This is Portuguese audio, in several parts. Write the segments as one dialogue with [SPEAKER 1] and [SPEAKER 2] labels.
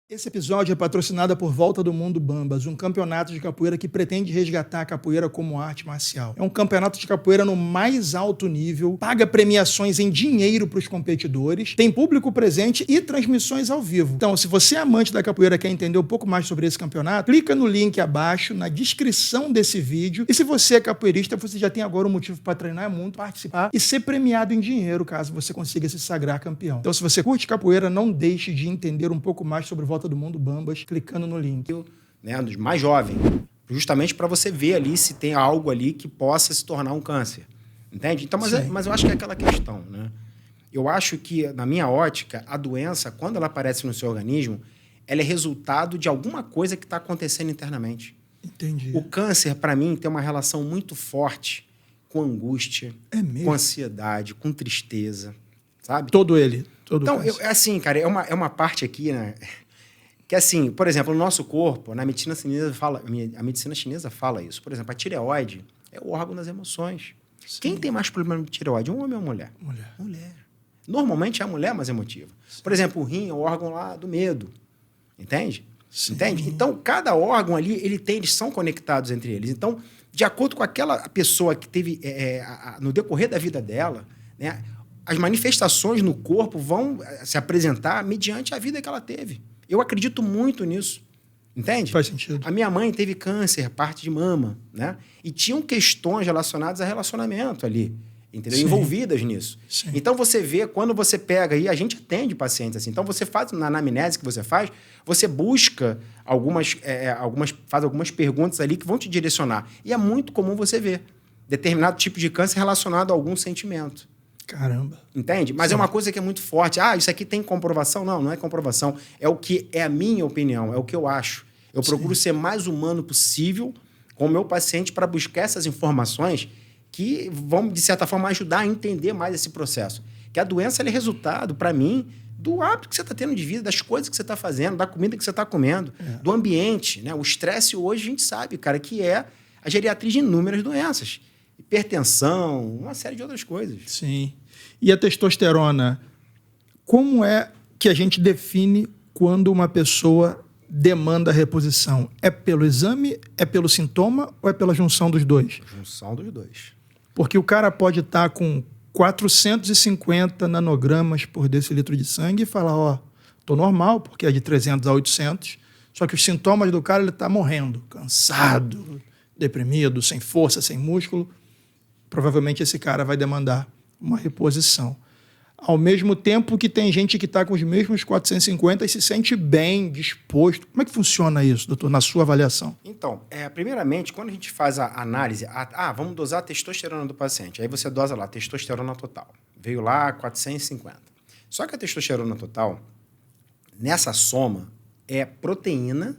[SPEAKER 1] Esse episódio é patrocinado por Volta do Mundo Bambas, um campeonato de capoeira que pretende resgatar a capoeira como arte marcial. É um campeonato de capoeira no mais alto nível, paga premiações em dinheiro para os competidores, tem público presente e transmissões ao vivo. Então, se você é amante da capoeira e quer entender um pouco mais sobre esse campeonato, clica no link abaixo, na descrição desse vídeo. E se você é capoeirista, você já tem agora um motivo para treinar muito, participar e ser premiado em dinheiro, caso você consiga se sagrar campeão. Então, se você curte capoeira, não deixe de entender um pouco mais sobre Volta do Mundo Bambas, clicando no link.
[SPEAKER 2] Né, dos mais jovens, justamente para você ver ali se tem algo ali que possa se tornar um câncer, entende? Então, mas eu acho que é aquela questão, né? Eu acho que, na minha ótica, a doença, quando ela aparece no seu organismo, ela é resultado de alguma coisa que está acontecendo internamente.
[SPEAKER 1] Entendi.
[SPEAKER 2] O câncer, para mim, tem uma relação muito forte com angústia, com ansiedade, com tristeza, sabe?
[SPEAKER 1] Todo ele.
[SPEAKER 2] Então, assim, cara, é uma parte aqui, né? Que assim, por exemplo, no nosso corpo, a medicina chinesa fala isso. Por exemplo, a tireoide é o órgão das emoções. Sim. Quem tem mais problema de tireoide, um homem ou mulher? Mulher. Normalmente é a mulher mais emotiva. Sim. Por exemplo, o rim é o órgão lá do medo. Entende? Sim. Entende? Então, cada órgão ali, eles são conectados entre eles. Então, de acordo com aquela pessoa que teve, no decorrer da vida dela, né, as manifestações no corpo vão se apresentar mediante a vida que ela teve. Eu acredito muito nisso, entende?
[SPEAKER 1] Faz sentido.
[SPEAKER 2] A minha mãe teve câncer, parte de mama, né? E tinham questões relacionadas a relacionamento ali, entendeu? Sim. Envolvidas nisso. Sim. Então, você vê, quando você pega aí, a gente atende pacientes assim. Então, você faz, na anamnese que você faz, você busca faz algumas perguntas ali que vão te direcionar. E é muito comum você ver determinado tipo de câncer relacionado a algum sentimento.
[SPEAKER 1] Caramba.
[SPEAKER 2] Entende? Mas sim, é uma coisa que é muito forte. Ah, isso aqui tem comprovação? Não, não é comprovação. É o que é a minha opinião, é o que eu acho. Eu procuro ser mais humano possível com o meu paciente para buscar essas informações que vão, de certa forma, ajudar a entender mais esse processo. Que a doença é resultado, para mim, do hábito que você está tendo de vida, das coisas que você está fazendo, da comida que você está comendo, do ambiente, né? O estresse hoje, a gente sabe, cara, que é a geriatria de inúmeras doenças. Hipertensão, uma série de outras coisas.
[SPEAKER 1] Sim. E a testosterona, como é que a gente define quando uma pessoa demanda reposição? É pelo exame, é pelo sintoma ou é pela junção dos dois?
[SPEAKER 2] Junção dos dois.
[SPEAKER 1] Porque o cara pode estar com 450 nanogramas por decilitro de sangue e falar, ó, tô normal, porque é de 300 a 800, só que os sintomas do cara, ele tá morrendo, cansado, deprimido, sem força, sem músculo. Provavelmente esse cara vai demandar uma reposição. Ao mesmo tempo que tem gente que está com os mesmos 450 e se sente bem, disposto. Como é que funciona isso, doutor, na sua avaliação?
[SPEAKER 2] Então, primeiramente, quando a gente faz a análise, vamos dosar a testosterona do paciente. Aí você dosa lá, testosterona total. Veio lá 450. Só que a testosterona total, nessa soma, é proteína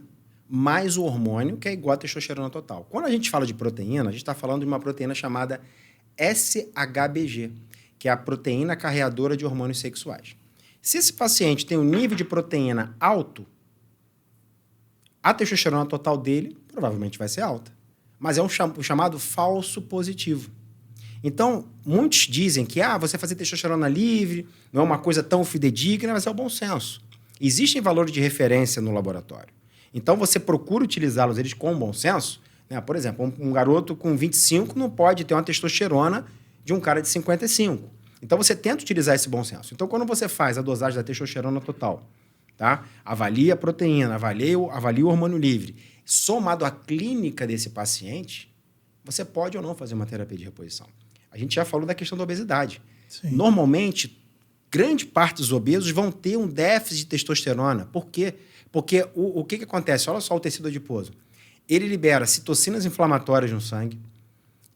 [SPEAKER 2] mais o hormônio, que é igual a testosterona total. Quando a gente fala de proteína, a gente está falando de uma proteína chamada SHBG, que é a proteína carreadora de hormônios sexuais. Se esse paciente tem um nível de proteína alto, a testosterona total dele provavelmente vai ser alta. Mas é o chamado falso positivo. Então, muitos dizem que você fazer testosterona livre não é uma coisa tão fidedigna, mas é o bom senso. Existem valores de referência no laboratório. Então, você procura utilizá-los eles com bom senso. Né? Por exemplo, um garoto com 25 não pode ter uma testosterona de um cara de 55. Então, você tenta utilizar esse bom senso. Então, quando você faz a dosagem da testosterona total, tá? Avalia a proteína, avalia o hormônio livre, somado à clínica desse paciente, você pode ou não fazer uma terapia de reposição. A gente já falou da questão da obesidade. Sim. Normalmente, grande parte dos obesos vão ter um déficit de testosterona. Por quê? Porque o que acontece? Olha só o tecido adiposo. Ele libera citocinas inflamatórias no sangue,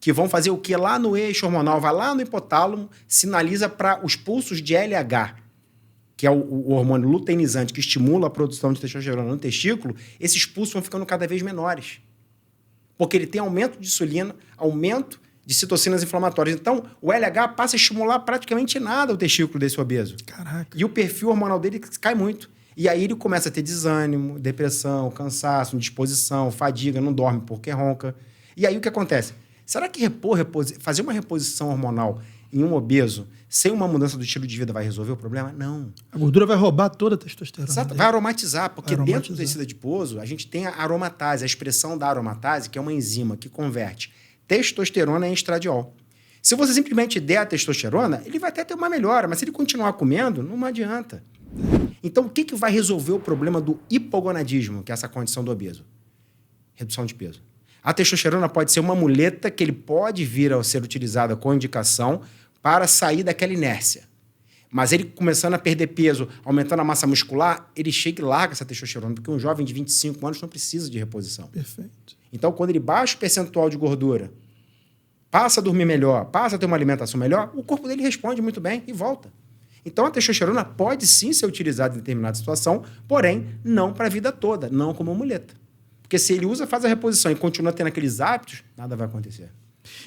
[SPEAKER 2] que vão fazer o que lá no eixo hormonal, vai lá no hipotálamo, sinaliza para os pulsos de LH, que é o hormônio luteinizante que estimula a produção de testosterona no testículo, esses pulsos vão ficando cada vez menores. Porque ele tem aumento de insulina, aumento de citocinas inflamatórias. Então, o LH passa a estimular praticamente nada o testículo desse obeso.
[SPEAKER 1] Caraca.
[SPEAKER 2] E o perfil hormonal dele cai muito. E aí ele começa a ter desânimo, depressão, cansaço, indisposição, fadiga, não dorme porque ronca. E aí o que acontece? Será que fazer uma reposição hormonal em um obeso, sem uma mudança do estilo de vida, vai resolver o problema? Não.
[SPEAKER 1] A gordura vai roubar toda a testosterona.
[SPEAKER 2] Exato, vai aromatizar, porque dentro do tecido adiposo, a gente tem a aromatase, a expressão da aromatase, que é uma enzima que converte testosterona em estradiol. Se você simplesmente der a testosterona, ele vai até ter uma melhora, mas se ele continuar comendo, não adianta. Então, o que vai resolver o problema do hipogonadismo, que é essa condição do obeso? Redução de peso. A testosterona pode ser uma muleta que ele pode vir a ser utilizada com indicação para sair daquela inércia. Mas ele começando a perder peso, aumentando a massa muscular, ele chega e larga essa testosterona, porque um jovem de 25 anos não precisa de reposição.
[SPEAKER 1] Perfeito.
[SPEAKER 2] Então, quando ele baixa o percentual de gordura, passa a dormir melhor, passa a ter uma alimentação melhor, o corpo dele responde muito bem e volta. Então, a testosterona pode sim ser utilizada em determinada situação, porém, não para a vida toda, não como muleta. Porque se ele usa, faz a reposição e continua tendo aqueles hábitos, nada vai acontecer.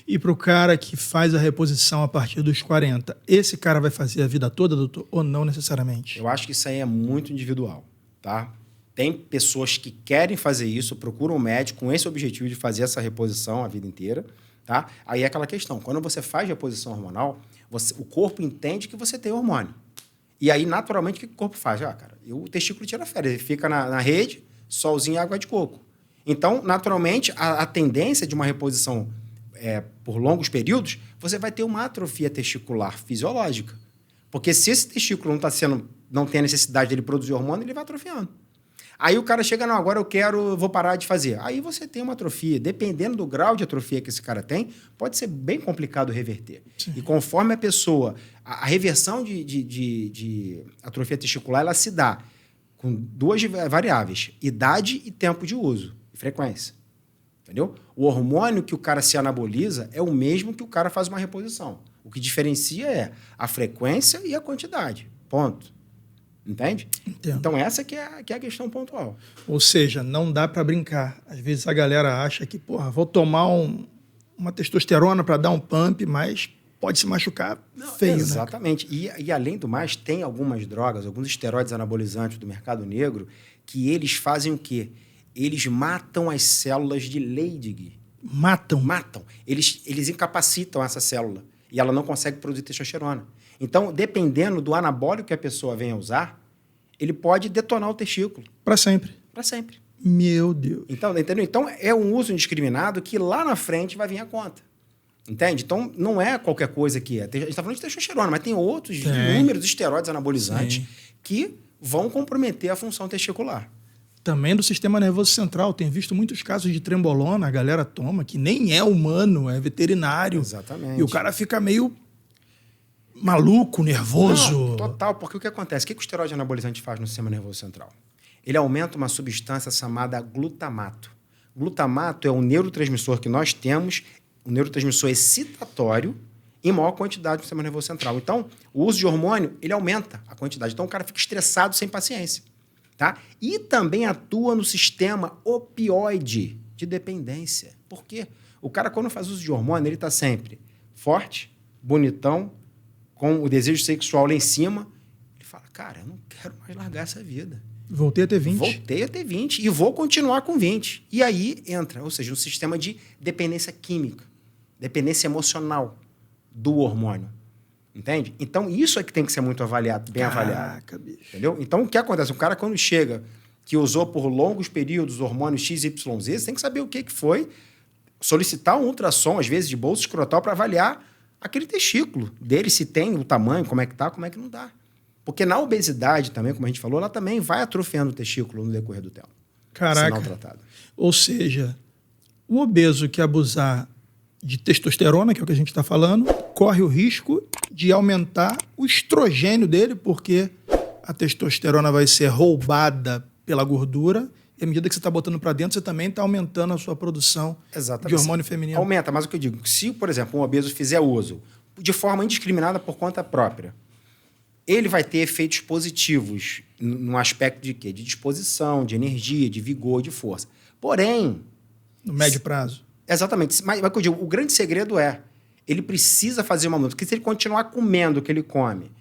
[SPEAKER 1] E para o cara que faz a reposição a partir dos 40, esse cara vai fazer a vida toda, doutor, ou não necessariamente?
[SPEAKER 2] Eu acho que isso aí é muito individual, tá? Tem pessoas que querem fazer isso, procuram um médico com esse objetivo de fazer essa reposição a vida inteira, tá? Aí é aquela questão, quando você faz reposição hormonal, o corpo entende que você tem hormônio. E aí, naturalmente, o que o corpo faz? O testículo tira férias, ele fica na rede, solzinho e água de coco. Então, naturalmente, a tendência de uma reposição por longos períodos, você vai ter uma atrofia testicular fisiológica. Porque se esse testículo não tem a necessidade dele produzir hormônio, ele vai atrofiando. Aí o cara chega, não, agora vou parar de fazer. Aí você tem uma atrofia. Dependendo do grau de atrofia que esse cara tem, pode ser bem complicado reverter. Sim. E conforme a pessoa... A reversão de atrofia testicular, ela se dá com duas variáveis. Idade e tempo de uso. E frequência. Entendeu? O hormônio que o cara se anaboliza é o mesmo que o cara faz uma reposição. O que diferencia é a frequência e a quantidade. Ponto. Entende?
[SPEAKER 1] Entendo.
[SPEAKER 2] Então, essa que é a questão pontual.
[SPEAKER 1] Ou seja, não dá para brincar. Às vezes a galera acha que, vou tomar uma testosterona para dar um pump, mas pode se machucar feio,
[SPEAKER 2] exatamente.
[SPEAKER 1] Né?
[SPEAKER 2] E além do mais, tem algumas drogas, alguns esteroides anabolizantes do mercado negro, que eles fazem o quê? Eles matam as células de Leydig.
[SPEAKER 1] Matam?
[SPEAKER 2] Matam. Eles incapacitam essa célula e ela não consegue produzir testosterona. Então, dependendo do anabólico que a pessoa venha a usar, ele pode detonar o testículo.
[SPEAKER 1] Para sempre?
[SPEAKER 2] Para sempre.
[SPEAKER 1] Meu Deus.
[SPEAKER 2] Então, entendeu? Então, é um uso indiscriminado que lá na frente vai vir a conta. Entende? Então, não é qualquer coisa que é. A gente está falando de testosterona, mas tem outros inúmeros esteroides anabolizantes que vão comprometer a função testicular.
[SPEAKER 1] Também do sistema nervoso central. Tem visto muitos casos de trembolona, a galera toma, que nem é humano, é veterinário.
[SPEAKER 2] Exatamente.
[SPEAKER 1] E o cara fica meio maluco, nervoso.
[SPEAKER 2] Não, total, porque o que acontece? O que o esteroide anabolizante faz no sistema nervoso central? Ele aumenta uma substância chamada glutamato. Glutamato é um neurotransmissor que nós temos, um neurotransmissor excitatório, em maior quantidade no sistema nervoso central. Então, o uso de hormônio, ele aumenta a quantidade. Então, o cara fica estressado sem paciência. Tá? E também atua no sistema opioide de dependência. Por quê? O cara, quando faz uso de hormônio, ele está sempre forte, bonitão, com o desejo sexual lá em cima. Ele fala, cara, eu não quero mais largar essa vida.
[SPEAKER 1] Voltei a ter 20.
[SPEAKER 2] Voltei a ter 20 e vou continuar com 20. E aí entra, ou seja, um sistema de dependência química, dependência emocional do hormônio. Entende? Então, isso é que tem que ser muito avaliado, bem avaliado.
[SPEAKER 1] Bicho.
[SPEAKER 2] Entendeu? Então, o que acontece? O cara, quando chega, que usou por longos períodos hormônio XYZ, você tem que saber o que foi, solicitar um ultrassom, às vezes, de bolsa escrotal, para avaliar aquele testículo dele, se tem o tamanho, como é que tá, como é que não dá. Porque na obesidade também, como a gente falou, ela também vai atrofiando o testículo no decorrer do tempo.
[SPEAKER 1] Caraca.
[SPEAKER 2] Se não tratado.
[SPEAKER 1] Ou seja, o obeso que abusar de testosterona, que é o que a gente está falando, corre o risco de aumentar o estrogênio dele, porque a testosterona vai ser roubada pela gordura e à medida que você está botando para dentro, você também está aumentando a sua produção de hormônio feminino.
[SPEAKER 2] Aumenta, mas o que eu digo, se, por exemplo, um obeso fizer uso de forma indiscriminada por conta própria, ele vai ter efeitos positivos no aspecto de quê? De disposição, de energia, de vigor, de força. Porém...
[SPEAKER 1] No médio prazo.
[SPEAKER 2] Exatamente. Mas o que eu digo, o grande segredo ele precisa fazer uma mudança. Porque se ele continuar comendo o que ele come,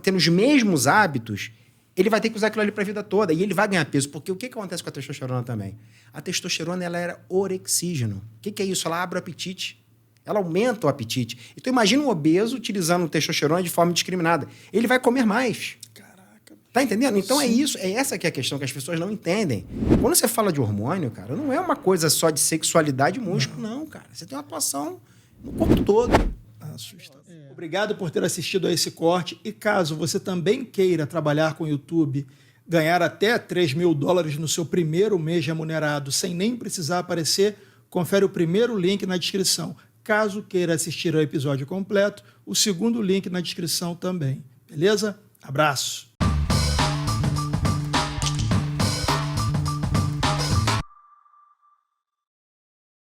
[SPEAKER 2] tendo os mesmos hábitos, ele vai ter que usar aquilo ali para a vida toda. E ele vai ganhar peso. Porque o que acontece com a testosterona também? A testosterona ela era orexígeno. O que é isso? Ela abre o apetite. Ela aumenta o apetite. Então imagina um obeso utilizando testosterona de forma indiscriminada. Ele vai comer mais.
[SPEAKER 1] Caraca.
[SPEAKER 2] Tá entendendo? Então
[SPEAKER 1] Sim.
[SPEAKER 2] é isso, é essa que é a questão que as pessoas não entendem. Quando você fala de hormônio, cara, não é uma coisa só de sexualidade e músculo, não, cara. Você tem uma atuação no corpo todo.
[SPEAKER 1] Assustador. Obrigado por ter assistido a esse corte. E caso você também queira trabalhar com o YouTube, ganhar até $3.000 no seu primeiro mês remunerado, sem nem precisar aparecer, confere o primeiro link na descrição. Caso queira assistir ao episódio completo, o segundo link na descrição também. Beleza? Abraço!